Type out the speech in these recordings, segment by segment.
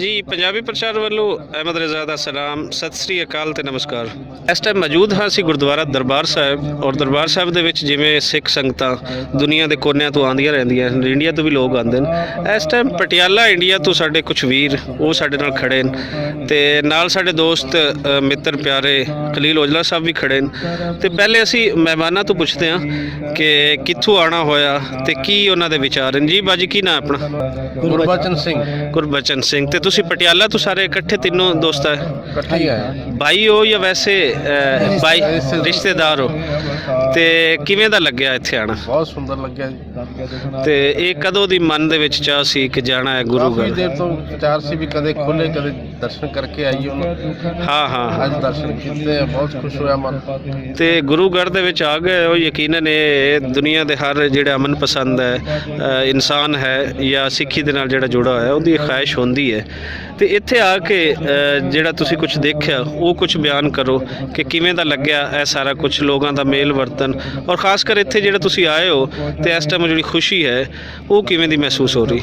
जी पंजाबी प्रचार वालों अहमद रज़ा दा सलाम सत श्री अकाल ते नमस्कार। इस टाइम मौजूद हाँ ਅਸੀਂ ਗੁਰਦੁਆਰਾ ਦਰਬਾਰ ਸਾਹਿਬ ਔਰ ਦਰਬਾਰ ਸਾਹਿਬ ਦੇ ਵਿੱਚ ਜਿਵੇਂ ਸਿੱਖ ਸੰਗਤਾਂ ਦੁਨੀਆ ਦੇ ਕੋਨਿਆਂ ਤੋਂ ਆਉਂਦੀਆਂ ਰਹਿੰਦੀਆਂ ਹਨ, ਇੰਡੀਆ ਤੋਂ ਵੀ ਲੋਕ ਆਉਂਦੇ ਨੇ। ਇਸ ਟਾਈਮ ਪਟਿਆਲਾ ਇੰਡੀਆ ਤੋਂ ਸਾਡੇ ਕੁਝ ਵੀਰ ਉਹ ਸਾਡੇ ਨਾਲ ਖੜੇ ਨੇ ਤੇ ਨਾਲ ਸਾਡੇ ਦੋਸਤ ਮਿੱਤਰ ਪਿਆਰੇ ਖਲੀਲ ਔਜਲਾ ਸਾਹਿਬ ਵੀ ਖੜੇ ਨੇ। ਤੇ ਪਹਿਲੇ ਅਸੀਂ ਮਹਿਮਾਨਾਂ ਤੋਂ ਪੁੱਛਦੇ ਹਾਂ ਕਿ ਕਿੱਥੋਂ ਆਉਣਾ ਹੋਇਆ ਤੇ ਕੀ ਉਹਨਾਂ ਦੇ ਵਿਚਾਰ ਹਨ। ਜੀ ਬਾਜੀ ਕੀ ਨਾਮ ਆਪਣਾ? ਗੁਰਬਚਨ ਸਿੰਘ। ਗੁਰਬਚਨ ਸਿੰਘ। ਤੇ ਤੁਸੀਂ ਪਟਿਆਲਾ ਤੋਂ ਸਾਰੇ ਇਕੱਠੇ ਤਿੰਨੋਂ ਦੋਸਤ ਹੈ? ਇਕੱਠੇ ਹੀ ਆਏ। ਭਾਈ ਹੋ ਜਾਂ ਵੈਸੇ ਭਾਈ ਰਿਸ਼ਤੇਦਾਰ ਹੋ? ਤੇ ਕਿਵੇਂ ਦਾ ਲੱਗਿਆ ਇੱਥੇ ਆਣਾ? ਬਹੁਤ ਸੁੰਦਰ ਲੱਗਿਆ ਜੀ। ਤੇ ਇਹ ਕਦੋਂ ਦੀ ਮਨ ਦੇ ਵਿੱਚ ਚਾਹ ਸੀ ਕਿ ਜਾਣਾ ਹੈ ਗੁਰੂ ਕਾਫੀ ਘਰ? ਦੇਰ ਤੋਂ ਵਿਚਾਰ ਸੀ ਵੀ ਕਦੇ ਖੁੱਲੇ ਕਦੇ ਦਰਸ਼ਨ ਕਰਕੇ ਆਈਏ ਉਹਨੂੰ। ਹਾਂ ਅੱਜ ਦਰਸ਼ਨ ਕੀਤੇ ਆ, ਬਹੁਤ ਖੁਸ਼ ਹੋਇਆ ਮਨ। ਤੇ ਗੁਰੂ ਘਰ ਦੇ ਵਿੱਚ ਆ ਗਏ ਹੋ। ਯਕੀਨਨ ਇਹ ਦੁਨੀਆ ਦੇ ਹਰ ਜਿਹੜਾ ਅਮਨ ਪਸੰਦ ਹੈ ਇਨਸਾਨ ਹੈ ਜਾਂ ਸਿੱਖੀ ਦੇ ਨਾਲ ਜਿਹੜਾ ਜੁੜਾ ਹੋਇਆ ਉਹਦੀ ਖਾਹਿਸ਼ ਹੁੰਦੀ ਹੈ। ਤੇ ਇੱਥੇ ਆ ਕੇ ਜਿਹੜਾ ਤੁਸੀਂ ਕੁਝ ਦੇਖਿਆ ਉਹ ਕੁਝ ਬਿਆਨ ਕਰੋ ਕਿ ਕਿਵੇਂ ਦਾ ਲੱਗਿਆ ਇਹ ਸਾਰਾ ਕੁਝ, ਲੋਕਾਂ ਦਾ ਮੇਲ ਵਰਤਨ, ਔਰ ਖਾਸ ਕਰ ਇੱਥੇ ਜਿਹੜਾ ਤੁਸੀਂ ਆਏ ਹੋ ਤੇ ਇਸ ਟਾਈਮ ਜਿਹੜੀ ਖੁਸ਼ੀ ਹੈ ਉਹ ਕਿਵੇਂ ਦੀ ਮਹਿਸੂਸ ਹੋ ਰਹੀ?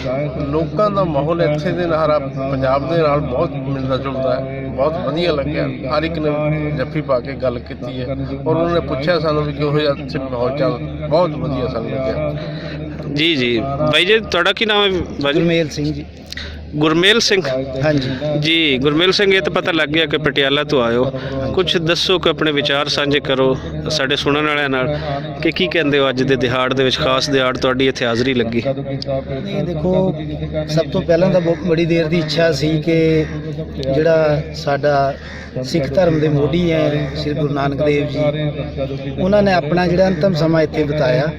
ਲੋਕਾਂ ਦਾ ਮਾਹੌਲ ਇੱਥੇ ਦੇ ਨਾਲ ਪੰਜਾਬ ਦੇ ਨਾਲ ਬਹੁਤ ਮਿਲਦਾ ਜੁਲਦਾ ਹੈ। ਬਹੁਤ ਵਧੀਆ ਲੱਗਿਆ। ਹਰ ਇੱਕ ਨੇ ਜੱਫੀ ਪਾ ਕੇ ਗੱਲ ਕੀਤੀ ਹੈ ਔਰ ਉਹਨਾਂ ਨੇ ਪੁੱਛਿਆ ਸਾਨੂੰ ਵੀ ਕਿਹੋ ਜਿਹਾ ਇੱਥੇ ਮਾਹੌਲ ਚੱਲ। ਬਹੁਤ ਵਧੀਆ ਸਾਨੂੰ ਲੱਗਿਆ। ਜੀ ਬਾਈ ਜੀ ਤੁਹਾਡਾ ਕੀ ਨਾਮ ਹੈ? ਬਾਜੀ ਗੁਰਮੇਲ ਸਿੰਘ ਜੀ। ਗੁਰਮੇਲ ਸਿੰਘ। ਹਾਂਜੀ ਜੀ ਗੁਰਮੇਲ ਸਿੰਘ, ਇਹ ਤਾਂ ਪਤਾ ਲੱਗ ਗਿਆ ਕਿ ਪਟਿਆਲਾ ਤੋਂ ਆਇਓ। ਕੁਝ ਦੱਸੋ ਕਿ ਆਪਣੇ ਵਿਚਾਰ ਸਾਂਝੇ ਕਰੋ ਸਾਡੇ ਸੁਣਨ ਵਾਲਿਆਂ ਨਾਲ ਕਿ ਕੀ ਕਹਿੰਦੇ ਹੋ ਅੱਜ ਦੇ ਦਿਹਾੜ ਦੇ ਵਿੱਚ, ਖਾਸ ਦਿਹਾੜ ਤੁਹਾਡੀ ਇੱਥੇ ਹਾਜ਼ਰੀ ਲੱਗੀ। ਇਹ ਦੇਖੋ, ਸਭ ਤੋਂ ਪਹਿਲਾਂ ਤਾਂ ਬਹੁਤ ਬੜੀ ਦੇਰ ਦੀ ਇੱਛਾ ਸੀ ਕਿ ਜਿਹੜਾ ਸਾਡਾ ਸਿੱਖ ਧਰਮ ਦੇ ਮੋਢੀ ਹੈ ਸ੍ਰੀ ਗੁਰੂ ਨਾਨਕ ਦੇਵ ਜੀ, ਉਹਨਾਂ ਨੇ ਆਪਣਾ ਜਿਹੜਾ ਅੰਤਮ ਸਮਾਂ ਇੱਥੇ ਬਿਤਾਇਆ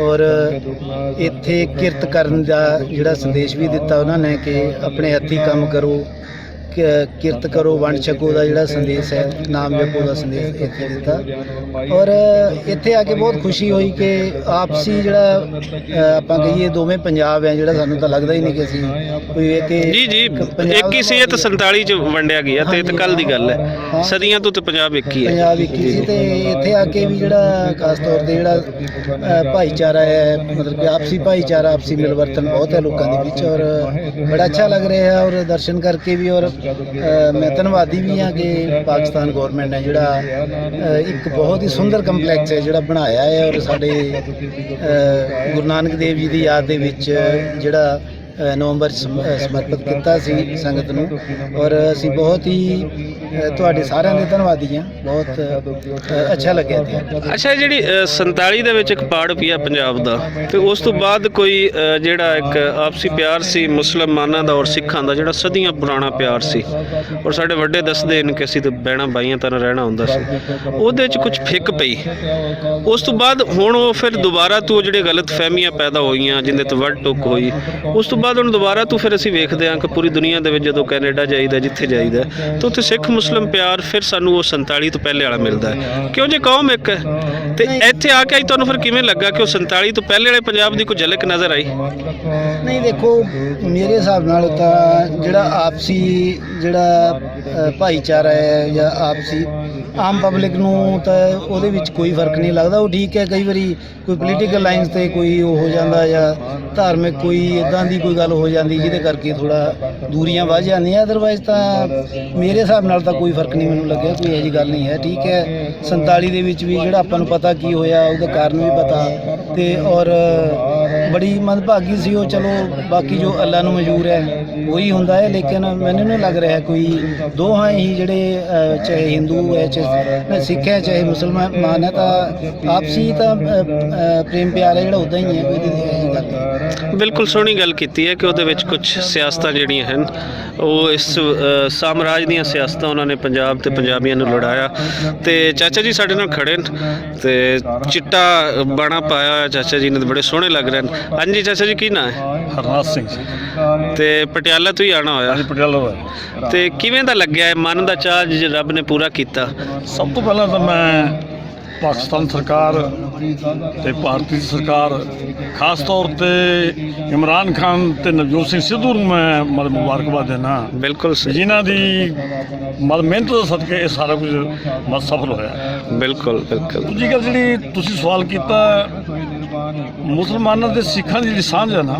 ਔਰ ਇੱਥੇ ਕਿਰਤ ਕਰਨ ਦਾ ਜਿਹੜਾ ਸੰਦੇਸ਼ ਵੀ ਦਿੱਤਾ ਉਹਨਾਂ ਨੇ ਕਿ ਆਪਣੇ ਹੱਥੀਂ ਕੰਮ ਕਰੋ, ਕਿਰਤ ਕਰੋ, ਵੰਡ ਛਕੋ ਦਾ ਜਿਹੜਾ ਸੰਦੇਸ਼ ਹੈ, ਨਾਮ ਜਪੋ ਦਾ ਸੰਦੇਸ਼ ਇੱਥੇ ਦਿੱਤਾ। ਔਰ ਇੱਥੇ ਆ ਕੇ ਬਹੁਤ ਖੁਸ਼ੀ ਹੋਈ ਕਿ ਆਪਸੀ ਜਿਹੜਾ ਆਪਾਂ ਕਹੀਏ ਦੋਵੇਂ ਪੰਜਾਬ ਹੈ, ਜਿਹੜਾ ਸਾਨੂੰ ਤਾਂ ਲੱਗਦਾ ਹੀ ਨਹੀਂ ਕਿ ਅਸੀਂ ਕੋਈ ਇਹ ਕਿ ਜੀ 21 ਸੀ, ਇਹ ਤਾਂ 47 ਚ ਵੰਡਿਆ ਗਿਆ ਤੇ ਇਹ ਤਾਂ ਕੱਲ ਦੀ ਗੱਲ ਹੈ। ਸਦੀਆਂ ਤੋਂ ਤੇ ਪੰਜਾਬ ਇੱਕ ਹੀ ਹੈ। ਪੰਜਾਬ ਇੱਕ ਹੀ ਸੀ ਤੇ ਇੱਥੇ ਆ ਕੇ ਵੀ ਜਿਹੜਾ ਖਾਸ ਤੌਰ ਤੇ ਜਿਹੜਾ ਭਾਈਚਾਰਾ ਹੈ, ਮਤਲਬ ਕਿ ਆਪਸੀ ਭਾਈਚਾਰਾ, ਆਪਸੀ ਮਿਲਵਰਤਨ ਬਹੁਤ ਹੈ ਲੋਕਾਂ ਦੇ ਵਿੱਚ ਔਰ ਬੜਾ ਅੱਛਾ ਲੱਗ ਰਿਹਾ ਹੈ। ਔਰ ਦਰਸ਼ਨ ਕਰਕੇ ਵੀ ਔਰ ਮੈਂ ਧੰਨਵਾਦੀ ਵੀ ਹਾਂ ਕਿ ਪਾਕਿਸਤਾਨ ਗੌਰਮੈਂਟ ਨੇ ਜਿਹੜਾ ਇੱਕ ਬਹੁਤ ਹੀ ਸੁੰਦਰ ਕੰਪਲੈਕਸ ਹੈ ਜਿਹੜਾ ਬਣਾਇਆ ਹੈ ਔਰ ਸਾਡੇ ਗੁਰੂ ਨਾਨਕ ਦੇਵ ਜੀ ਦੀ ਯਾਦ ਦੇ ਵਿੱਚ ਜਿਹੜਾ ਨਵੰਬਰ ਸਮਰਪਿਤ ਕੀਤਾ ਸੀ ਸੰਗਤ ਨੂੰ। ਔਰ ਅਸੀਂ ਬਹੁਤ ਹੀ ਤੁਹਾਡੇ ਸਾਰਿਆਂ ਦੇ ਧੰਨਵਾਦੀ ਹਾਂ। ਬਹੁਤ ਅੱਛਾ ਲੱਗਿਆ ਇੱਥੇ। ਅੱਛਾ, ਜਿਹੜੀ 47 ਦੇ ਵਿੱਚ ਇੱਕ ਪਾੜ ਪਿਆ ਪੰਜਾਬ ਦਾ ਤੇ ਉਸ ਤੋਂ ਬਾਅਦ ਕੋਈ ਜਿਹੜਾ ਇੱਕ ਆਪਸੀ ਪਿਆਰ ਸੀ ਮੁਸਲਮਾਨਾਂ ਦਾ ਔਰ ਸਿੱਖਾਂ ਦਾ, ਜਿਹੜਾ ਸਦੀਆਂ ਪੁਰਾਣਾ ਪਿਆਰ ਸੀ ਔਰ ਸਾਡੇ ਵੱਡੇ ਦੱਸਦੇ ਨੇ ਕਿ ਅਸੀਂ ਤਾਂ ਬਹਿਣਾ ਬਾਈਆਂ ਤਰ੍ਹਾਂ ਰਹਿਣਾ ਹੁੰਦਾ ਸੀ, ਉਹਦੇ 'ਚ ਕੁਝ ਫਿੱਕ ਪਈ। ਉਸ ਤੋਂ ਬਾਅਦ ਹੁਣ ਉਹ ਫਿਰ ਦੁਬਾਰਾ ਤੋਂ ਜਿਹੜੇ ਗਲਤ ਫਹਿਮੀਆਂ ਪੈਦਾ ਹੋਈਆਂ, ਜਿਹਦੇ ਤੋਂ ਵੱਢ ਟੁੱਕ ਹੋਈ, ਉਸ ਤੋਂ ਬਾਅਦ ਹੁਣ ਦੁਬਾਰਾ ਤੋਂ ਫਿਰ ਅਸੀਂ ਵੇਖਦੇ ਹਾਂ ਕਿ ਪੂਰੀ ਦੁਨੀਆ ਦੇ ਵਿੱਚ ਜਦੋਂ ਕੈਨੇਡਾ ਜਾਈਦਾ, ਜਿੱਥੇ ਜਾਈਦਾ ਤਾਂ ਉੱਥੇ ਸਿੱਖ ਮੁਸਲਿਮ ਪਿਆਰ ਫਿਰ ਸਾਨੂੰ ਉਹ 47 ਤੋਂ ਪਹਿਲੇ ਵਾਲਾ ਮਿਲਦਾ ਹੈ। ਕਿਉਂ ਜੇ ਕੌਮ ਇੱਕ ਹੈ ਤੇ ਇੱਥੇ ਆ ਕੇ ਤੁਹਾਨੂੰ ਫਿਰ ਕਿਵੇਂ ਲੱਗਾ ਕਿ ਉਹ 47 ਤੋਂ ਪਹਿਲੇ ਵਾਲੇ ਪੰਜਾਬ ਦੀ ਕੋਈ ਝਲਕ ਨਜ਼ਰ ਆਈ? ਨਹੀਂ ਦੇਖੋ, ਮੇਰੇ ਹਿਸਾਬ ਨਾਲ ਤਾਂ ਜਿਹੜਾ ਆਪਸੀ ਜਿਹੜਾ ਭਾਈਚਾਰਾ ਹੈ ਜਾਂ ਆਪਸੀ ਆਮ ਪਬਲਿਕ ਨੂੰ ਤਾਂ ਉਹਦੇ ਵਿੱਚ ਕੋਈ ਫਰਕ ਨਹੀਂ ਲੱਗਦਾ। ਉਹ ਠੀਕ ਹੈ, ਕਈ ਵਾਰੀ ਕੋਈ ਪੋਲੀਟੀਕਲ ਲਾਈਨਸ 'ਤੇ ਕੋਈ ਉਹ ਹੋ ਜਾਂਦਾ ਜਾਂ ਧਾਰਮਿਕ ਕੋਈ ਇੱਦਾਂ ਦੀ ਕੋਈ ਗੱਲ ਹੋ ਜਾਂਦੀ ਜਿਹਦੇ ਕਰਕੇ ਥੋੜ੍ਹਾ ਦੂਰੀਆਂ ਵੱਧ ਜਾਂਦੀਆਂ। ਅਦਰਵਾਈਜ਼ ਤਾਂ ਮੇਰੇ ਹਿਸਾਬ ਨਾਲ ਤਾਂ ਕੋਈ ਫਰਕ ਨਹੀਂ ਮੈਨੂੰ ਲੱਗਿਆ, ਕੋਈ ਇਹੋ ਜਿਹੀ ਗੱਲ ਨਹੀਂ ਹੈ। ਠੀਕ ਹੈ, 47 ਦੇ ਵਿੱਚ ਵੀ ਜਿਹੜਾ ਆਪਾਂ ਨੂੰ ਪਤਾ ਕੀ ਹੋਇਆ ਉਹਦਾ ਕਾਰਨ ਵੀ ਪਤਾ ਤੇ ਔਰ ਬੜੀ ਮੰਦਭਾਗੀ ਸੀ ਉਹ। ਚਲੋ ਬਾਕੀ ਜੋ ਅੱਲਾ ਨੂੰ ਮਨਜ਼ੂਰ ਹੈ ਉਹੀ ਹੁੰਦਾ ਹੈ, ਲੇਕਿਨ ਮੈਨੂੰ ਨਹੀਂ ਲੱਗ ਰਿਹਾ ਕੋਈ ਦੋਹਾਂ ਹੀ ਜਿਹੜੇ ਚਾਹੇ ਹਿੰਦੂ ਹੈ ਚਾਹੇ ਸਿੱਖ ਹੈ ਚਾਹੇ ਮੁਸਲਮਾਨ ਹੈ ਤਾਂ ਆਪਸੀ ਤਾਂ ਪ੍ਰੇਮ ਪਿਆਰ ਹੈ ਜਿਹੜਾ ਉੱਦਾਂ ਹੀ ਹੈ, ਕੋਈ ਇਹੋ ਜਿਹੀ ਗੱਲ ਨਹੀਂ। ਬਿਲਕੁਲ ਸੋਹਣੀ ਗੱਲ ਕੀਤੀ ਹੈ ਕਿ ਉਹਦੇ ਵਿੱਚ ਕੁਝ ਸਿਆਸਤਾਂ ਜਿਹੜੀਆਂ ਹਨ ਉਹ ਇਸ ਸਾਮਰਾਜ ਦੀਆਂ ਸਿਆਸਤਾਂ ਉਹਨਾਂ ਨੇ ਪੰਜਾਬ ਤੇ ਪੰਜਾਬੀਆਂ ਨੂੰ ਲੜਾਇਆ। ਤੇ ਚਾਚਾ ਜੀ ਸਾਡੇ ਨਾਲ ਖੜੇ ਨੇ ਤੇ ਚਿੱਟਾ ਬਾਣਾ ਪਾਇਆ ਹੋਇਆ ਚਾਚਾ ਜੀ ਨੇ, ਬੜੇ ਸੋਹਣੇ ਲੱਗ ਰਹੇ ਨੇ। ਹਾਂਜੀ ਚਾਚਾ ਜੀ, ਕੀ ਨਾਂ ਹੈ? ਹਰਨਾਥ ਸਿੰਘ ਜੀ। ਤੇ ਪਟਿਆਲਾ ਤੋਂ ਹੀ ਆਉਣਾ ਹੋਇਆ? ਪਟਿਆਲਾ ਹੋਇਆ। ਤੇ ਕਿਵੇਂ ਦਾ ਲੱਗਿਆ ਇਹ ਮਨ ਦਾ ਚਾਅ ਜੇ ਰੱਬ ਨੇ ਪੂਰਾ ਕੀਤਾ? ਸਭ ਤੋਂ ਪਹਿਲਾਂ ਤਾਂ ਮੈਂ ਪਾਕਿਸਤਾਨ ਸਰਕਾਰ ਤੇ ਭਾਰਤੀ ਸਰਕਾਰ, ਖਾਸ ਤੌਰ ਤੇ ਇਮਰਾਨ ਖਾਨ ਤੇ ਨਵਜੋਤ ਸਿੰਘ ਸਿੱਧੂ ਨੂੰ ਮੈਂ ਮੁਬਾਰਕਬਾਦ ਦੇਣਾ। ਬਿਲਕੁਲ ਜਿਨ੍ਹਾਂ ਦੀ ਮਿਹਨਤ ਦੇ ਸਦਕੇ ਇਹ ਸਾਰਾ ਕੁਝ ਸਫਲ ਹੋਇਆ। ਬਿਲਕੁਲ ਬਿਲਕੁਲ। ਦੂਜੀ ਗੱਲ ਜਿਹੜੀ ਤੁਸੀਂ ਸਵਾਲ ਕੀਤਾ ਮੁਸਲਮਾਨਾਂ ਤੇ ਸਿੱਖਾਂ ਦੀ ਜਿਹੜੀ ਸਾਂਝ ਹੈ ਨਾ,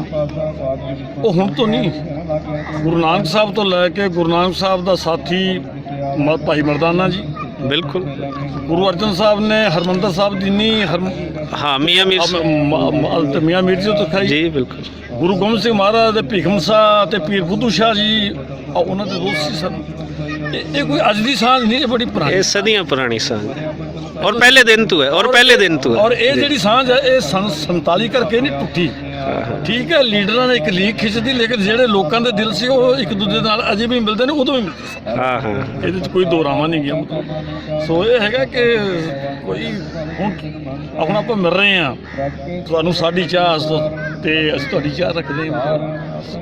ਉਹ ਹੁਣ ਤੋਂ ਨਹੀਂ, ਗੁਰੂ ਨਾਨਕ ਸਾਹਿਬ ਤੋਂ ਲੈ ਕੇ ਗੁਰੂ ਨਾਨਕ ਸਾਹਿਬ ਦਾ ਸਾਥੀ ਭਾਈ ਮਰਦਾਨਾ ਜੀ, ਬਿਲਕੁਲ। ਗੁਰੂ ਅਰਜਨ ਸਾਹਿਬ ਨੇ ਹਰਮੰਦਰ ਸਾਹਿਬ ਦੀ ਨੀ ਹਾਂ, ਮੀਆਂ ਮੀਰ ਮੀਆਂ ਮੀਰ ਜੀ ਤੋਂ ਖਾਈ ਜੀ, ਬਿਲਕੁਲ। ਗੁਰੂ ਗੋਬਿੰਦ ਸਿੰਘ ਮਹਾਰਾਜ ਦੇ ਭੀਖਮ ਸਾਹ ਤੇ ਪੀਰ ਬੁੱਧੂ ਸ਼ਾਹ ਜੀ, ਉਹਨਾਂ ਦੇ ਦੋਸਤ ਸੀ ਸਨ। ਇਹ ਕੋਈ ਅੱਜ ਦੀ ਸਾਂਝ ਨਹੀਂ, ਇਹ ਬੜੀ ਪੁਰਾਣੀ, ਇਹ ਸਦੀਆਂ ਪੁਰਾਣੀ ਸਾਂਝ ਹੈ ਔਰ ਪਹਿਲੇ ਦਿਨ ਤੋਂ ਹੈ, ਔਰ ਪਹਿਲੇ ਦਿਨ ਤੋਂ ਹੈ। ਔਰ ਇਹ ਜਿਹੜੀ ਸਾਂਝ ਹੈ ਇਹ 47 ਕਰਕੇ ਨਹੀਂ ਟੁੱਟੀ। ਠੀਕ ਹੈ, ਲੀਡਰਾਂ ਨੇ ਇੱਕ ਲੀਕ ਖਿੱਚਦੀ, ਲੇਕਿਨ ਜਿਹੜੇ ਲੋਕਾਂ ਦੇ ਦਿਲ ਸੀ ਉਹ ਇੱਕ ਦੂਜੇ ਨਾਲ ਅਜੇ ਵੀ ਮਿਲਦੇ ਨੇ, ਉਦੋਂ ਵੀ ਮਿਲਦੇ ਸੀ। ਹਾਂ ਹਾਂ, ਇਹਦੇ 'ਚ ਕੋਈ ਦੋ ਰਾਵਾਂ ਨਹੀਂ ਗਿਆ ਮਤਲਬ। ਸੋ ਇਹ ਹੈਗਾ ਕਿ ਕੋਈ ਹੁਣ ਆਪਾਂ ਮਿਲ ਰਹੇ ਹਾਂ, ਤੁਹਾਨੂੰ ਸਾਡੀ ਚਾਹ ਤੇ ਅਸੀਂ ਤੁਹਾਡੀ ਚਾਹ ਰੱਖਦੇ ਹਾਂ,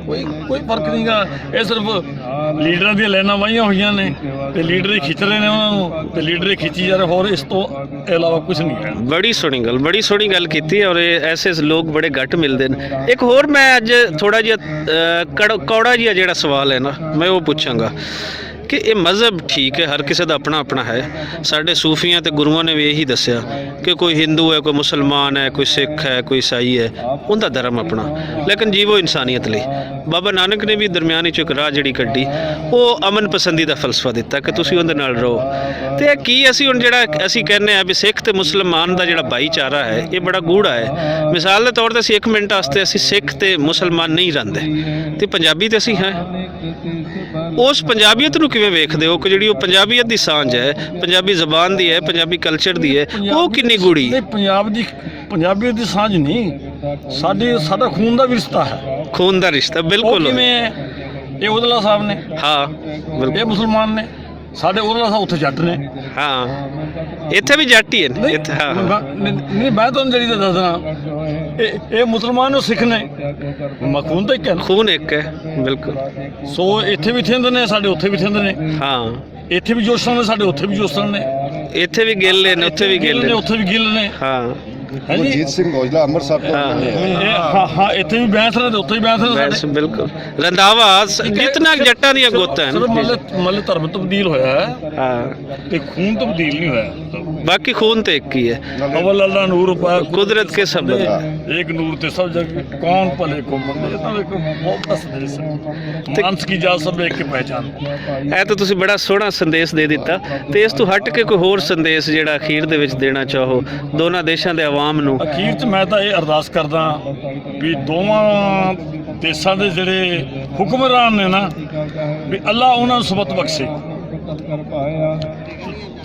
ਕੋਈ ਫਰਕ ਨਹੀਂਗਾ। ਇਹ ਸਿਰਫ ਲੀਡਰਾਂ ਦੀਆਂ ਲਾਈਨਾਂ ਵਾਹੀਆਂ ਹੋਈਆਂ ਨੇ ਤੇ ਲੀਡਰ ਹੀ ਖਿੱਚ ਰਹੇ ਨੇ ਉਹਨਾਂ ਨੂੰ, ਤੇ ਲੀਡਰ ਹੀ ਖਿੱਚੀ ਜਾ ਰਹੇ, ਹੋਰ ਇਸ ਤੋਂ ਇਲਾਵਾ ਕੁਝ ਨਹੀਂ ਹੈ। ਬੜੀ ਸੋਹਣੀ ਗੱਲ ਕੀਤੀ, ਔਰ ਇਹ ਐਸੇ ਲੋਕ ਬੜੇ ਘੱਟ ਮਿਲਦੇ ਨੇ। ਇੱਕ ਹੋਰ ਮੈਂ ਅੱਜ ਥੋੜਾ ਜਿਹਾ ਕੌੜਾ ਜਿਹਾ ਜਿਹੜਾ ਸਵਾਲ ਹੈ ਨਾ, ਮੈਂ ਉਹ ਪੁੱਛਾਂਗਾ ਕਿ ਇਹ ਮਜ਼ਹਬ ਠੀਕ ਹੈ, ਹਰ ਕਿਸੇ ਦਾ ਆਪਣਾ ਆਪਣਾ ਹੈ। ਸਾਡੇ ਸੂਫੀਆਂ ਤੇ ਗੁਰੂਆਂ ਨੇ ਵੀ ਇਹੀ ਦੱਸਿਆ ਕਿ ਕੋਈ ਹਿੰਦੂ ਹੈ, ਕੋਈ ਮੁਸਲਮਾਨ ਹੈ, ਕੋਈ ਸਿੱਖ ਹੈ, ਕੋਈ ਈਸਾਈ ਹੈ, ਉਹਦਾ ਧਰਮ ਆਪਣਾ, ਲੇਕਿਨ ਜੀਵੋ ਇਨਸਾਨੀਅਤ ਲਈ। ਬਾਬਾ ਨਾਨਕ ਨੇ ਵੀ ਦਰਮਿਆਨ 'ਚ ਇੱਕ ਰਾਹ ਜਿਹੜੀ ਕੱਢੀ, ਉਹ ਅਮਨ ਪਸੰਦੀ ਦਾ ਫਲਸਫਾ ਦਿੱਤਾ ਕਿ ਤੁਸੀਂ ਉਹਦੇ ਨਾਲ ਰਹੋ। ਤੇ ਇਹ ਕੀ ਅਸੀਂ ਹੁਣ ਜਿਹੜਾ ਅਸੀਂ ਕਹਿੰਦੇ ਆ ਵੀ ਸਿੱਖ ਤੇ ਮੁਸਲਮਾਨ ਦਾ ਜਿਹੜਾ ਭਾਈਚਾਰਾ ਹੈ ਇਹ ਬੜਾ ਗੂੜਾ ਹੈ। ਮਿਸਾਲ ਦੇ ਤੌਰ ਤੇ ਅਸੀਂ 1 ਮਿੰਟ ਵਾਸਤੇ ਅਸੀਂ ਸਿੱਖ ਤੇ ਮੁਸਲਮਾਨ ਨਹੀਂ ਰਹਿੰਦੇ ਤੇ ਪੰਜਾਬੀ ਤੇ ਅਸੀਂ ਹੈ। ਉਸ ਪੰਜਾਬੀਅਤ ਨੂੰ ਕਿਵੇਂ ਵੇਖਦੇ ਹੋ ਕਿ ਜਿਹੜੀ ਉਹ ਪੰਜਾਬੀਅਤ ਦੀ ਸਾਂਝ ਹੈ, ਪੰਜਾਬੀ ਜ਼ਬਾਨ ਦੀ ਹੈ, ਪੰਜਾਬੀ ਕਲਚਰ ਦੀ ਹੈ, ਉਹ ਕਿੰਨੀ ਗੂੜੀ? ਨਹੀਂ, ਪੰਜਾਬੀਅਤ ਦੀ ਸਾਂਝ ਨਹੀਂ, ਸਾਡਾ ਖੂਨ ਦਾ ਵੀ ਰਿਸ਼ਤਾ ਹੈ। ਖੂਨ ਦਾ ਰਿਸ਼ਤਾ, ਬਿਲਕੁਲ। ਕਿਵੇਂ ਹੈ? ਇਹ ਉਦਲਾ ਸਾਹਿਬ ਨੇ, ਹਾਂ ਇਹ ਮੁਸਲਮਾਨ ਨੇ, ਸਾਡੇ ਉਦਲਾ ਸਾਹਿਬ ਉੱਥੇ ਜੱਟ ਨੇ। ਹਾਂ, ਇੱਥੇ ਵੀ ਜੱਟ ਹੀ ਹੈ ਇੱਥੇ। ਹਾਂ ਨਹੀਂ, ਮੈਂ ਤੁਹਾਨੂੰ ਜਿਹੜੀ ਦੱਸਣਾ, ਇਹ ਮੁਸਲਮਾਨ ਉਹ ਸਿੱਖ ਨੇ, ਖੂਨ ਤਾਂ ਇੱਕ ਹੈ ਨਾ। ਖੂਨ ਇੱਕ ਹੈ, ਬਿਲਕੁਲ। ਸੋ ਇੱਥੇ ਵੀ ਥਿੰਦ ਨੇ, ਸਾਡੇ ਉੱਥੇ ਵੀ ਥਿੰਦ ਨੇ। ਹਾਂ, ਇੱਥੇ ਵੀ ਜੋਸ਼ਣ ਨੇ, ਸਾਡੇ ਉੱਥੇ ਵੀ ਜੋਸ਼ਣ ਨੇ। ਇੱਥੇ ਵੀ ਗਿੱਲ ਨੇ, ਉੱਥੇ ਵੀ ਗਿੱਲ ਨੇ, ਉੱਥੇ ਵੀ ਗਿੱਲ ਨੇ। ਹਾਂ, ਗੁਰਜੀਤ ਸਿੰਘ ਔਜਲਾ ਅੰਮ੍ਰਿਤਸਰ ਤੋਂ ਹਾਂ, ਇੱਥੇ ਵੀ ਬੈਂਸ ਨੇ ਤੇ ਉੱਥੇ ਵੀ ਬੈਂਸ ਨੇ ਸਾਡੇ। ਬਿਲਕੁਲ। ਰੰਧਾਵਾ ਜਿਤਨਾ ਜੱਟਾਂ ਦੀਆਂ ਗੋਤਾਂ ਹਨ, ਮਤਲਬ ਧਰਮ ਤਬਦੀਲ ਹੋਇਆ ਹੈ ਹਾਂ, ਤੇ ਖੂਨ ਤਬਦੀਲ ਨਹੀਂ ਹੋਇਆ। ਬਾਕੀ ਖੂਨ ਤੇ ਇੱਕ ਹੀ ਹੈ। ਅਵਲ ਅੱਲਾ ਨੂਰ ਪਾਇਆ ਕੁਦਰਤ ਕੇ ਸਬਬ ਇੱਕ ਨੂਰ ਤੇ ਸਭ ਜਗ ਕੌਣ ਭਲੇ ਕੋ ਮੰਦੇ। ਤਾਂ ਇੱਕ ਬਹੁਤ ਸੰਦੇਸ਼ ਹੈ, ਮਾਨਸ ਕੀ ਜਾ ਸਭ ਇੱਕ ਪਹਿਚਾਨ। ਇਹ ਤਾਂ ਤੁਸੀਂ ਬੜਾ ਸੋਹਣਾ ਸੰਦੇਸ਼ ਦੇ ਦਿੱਤਾ। ਤੇ ਇਸ ਤੋਂ ਹਟ ਕੇ ਕੋਈ ਹੋਰ ਸੰਦੇਸ਼ ਜਿਹੜਾ ਅਖੀਰ ਦੇ ਵਿੱਚ ਦੇਣਾ ਚਾਹੋ ਦੋਨਾਂ ਦੇਸ਼ਾਂ ਦੇ ਆਵਾਮ ਨੂੰ? ਅਖੀਰ 'ਚ ਮੈਂ ਤਾਂ ਇਹ ਅਰਦਾਸ ਕਰਦਾ ਵੀ ਦੋਵਾਂ ਦੇਸ਼ਾਂ ਦੇ ਜਿਹੜੇ ਹੁਕਮਰਾਨ ਨੇ ਨਾ, ਵੀ ਅੱਲਾ ਉਹਨਾਂ ਨੂੰ ਸਬਤ ਬਖਸ਼ੇ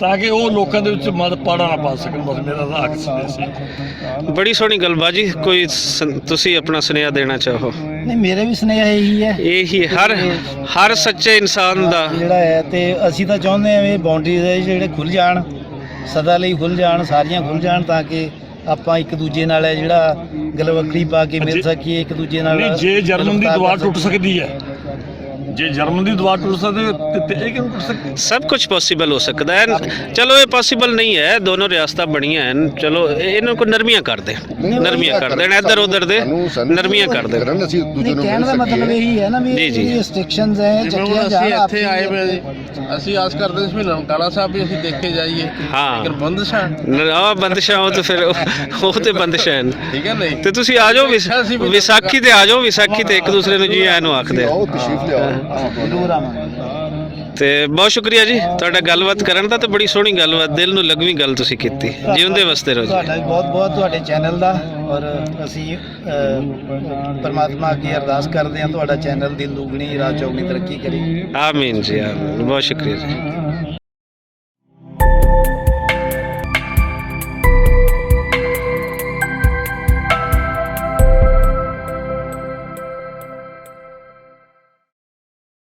ਤਾਂ ਕਿ ਉਹ ਲੋਕਾਂ ਦੇ ਵਿੱਚ ਮਦ ਪਾੜਾ ਨਾ ਪਾ ਸਕਣ। ਬਸ ਮੇਰਾ ਤਾਂ ਹੱਕ ਸੀ। ਬੜੀ ਸੋਹਣੀ ਗੱਲ ਬਾਜੀ। ਕੋਈ ਤੁਸੀਂ ਆਪਣਾ ਸੁਨੇਹਾ ਦੇਣਾ ਚਾਹੋ? ਨਹੀਂ, ਮੇਰਾ ਵੀ ਸੁਨੇਹਾ ਇਹੀ ਹੈ, ਇਹੀ ਹਰ ਸੱਚੇ ਇਨਸਾਨ ਦਾ ਜਿਹੜਾ ਹੈ। ਤੇ ਅਸੀਂ ਤਾਂ ਚਾਹੁੰਦੇ ਹਾਂ ਵੀ ਬਾਉਂਡਰੀਜ਼ ਜਿਹੜੇ ਖੁੱਲ੍ਹ ਜਾਣ, ਸਦਾ ਲਈ ਖੁੱਲ੍ਹ ਜਾਣ, ਸਾਰੀਆਂ ਖੁੱਲ੍ਹ ਜਾਣ, ਤਾਂ ਕਿ ਆਪਾਂ ਇੱਕ ਦੂਜੇ ਨਾਲ ਹੈ ਜਿਹੜਾ ਗਲਵੱਕੜੀ ਪਾ ਕੇ ਮਿਲ ਸਕੀਏ ਇੱਕ ਦੂਜੇ ਨਾਲ। ਨਹੀਂ, ਜੇ ਜਰਮਨ ਦੀ ਦੁਆ ਟੁੱਟ ਸਕਦੀ ਹੈ, ਜੇ ਜਰਮਨ ਦੀ ਦੁਆ ਟੁੱਟ ਸਕਦੀ ਤੇ ਇਹ ਕਿਉਂ ਟੁੱਟ ਸਕਦੀ? ਸਭ ਕੁਝ ਪੋਸੀਬਲ ਹੋ ਸਕਦਾ ਹੈ। ਚਲੋ ਇਹ ਪੋਸੀਬਲ ਨਹੀਂ ਹੈ, ਦੋਨੋਂ ਰਿਆਸਤਾਂ ਬਣੀਆਂ ਹਨ, ਚਲੋ ਇਹਨਾਂ ਕੋ ਨਰਮੀਆਂ ਕਰ ਦੇਣ ਇੱਧਰ ਉੱਧਰ ਦੇ ਨਰਮੀਆਂ ਕਰ ਦੇਣ। ਕਹਿਣ ਦਾ ਮਤਲਬ ਇਹੀ ਹੈ ਨਾ ਵੀ ਜੀ, ਜੀ। ਇਹ ਰਿਸਟ੍ਰਿਕਸ਼ਨਸ ਹੈ ਚੱਕੀਆਂ ਅਸੀਂ ਜਾਣ। ਇੱਥੇ ਆਏ ਹੋਏ ਜੀ, ਅਸੀਂ ਆਸ ਕਰਦੇ ਸੀ ਵੀ ਨਨਕਾਣਾ ਸਾਹਿਬ ਵੀ ਅਸੀਂ ਦੇਖੇ ਜਾਈਏ। ਹਾਂ। ਲੇਕਿਨ ਬੰਦਸ਼ਾਂ ਬੰਦਸ਼ਾਂ ਉਹ ਤੇ ਫਿਰ ਉਹ ਤੇ ਬੰਦਸ਼ਾਂ ਹਨ। ਠੀਕ ਹੈ ਨਹੀਂ। ਤੇ ਤੁਸੀਂ ਆ ਜਾਓ ਵਿਸਾਖੀ ਤੇ ਆ ਜਾਓ, ਵਿਸਾਖੀ ਤੇ ਇੱਕ ਦੂਸਰੇ ਨੂੰ ਜੀ ਆਇਆਂ ਨੂੰ ਆਖਦੇ ਆ। ਤਸ਼ਰੀਫ ਲਿਆਓ। ਜ਼ਰੂਰ ਆਵਾਂਗੇ। ਤੇ ਬਹੁਤ ਸ਼ੁਕਰੀਆ ਜੀ ਤੁਹਾਡਾ ਗੱਲਬਾਤ ਕਰਨ ਦਾ। ਤੇ ਬੜੀ ਸੋਹਣੀ ਗੱਲਬਾਤ, ਦਿਲ ਨੂੰ ਲੱਗਵੀਂ ਗੱਲ ਤੁਸੀਂ ਕੀਤੀ। ਜਿਉਂਦੇ ਵਸਦੇ ਰਹੋ ਜੀ। ਤੁਹਾਡਾ ਵੀ ਬਹੁਤ ਬਹੁਤ ਤੁਹਾਡੇ ਚੈਨਲ ਦਾ, ਔਰ ਅਸੀਂ ਪਰਮਾਤਮਾ ਅੱਗੇ ਅਰਦਾਸ ਕਰਦੇ ਹਾਂ ਤੁਹਾਡਾ ਚੈਨਲ ਦਿਨ ਦੁਗਣੀ ਰਾਤ ਚੌਗਣੀ ਤਰੱਕੀ ਕਰੇ। ਆਮੀਨ ਜੀ, ਆਮੀਨ। ਬਹੁਤ ਸ਼ੁਕਰੀਆ ਜੀ।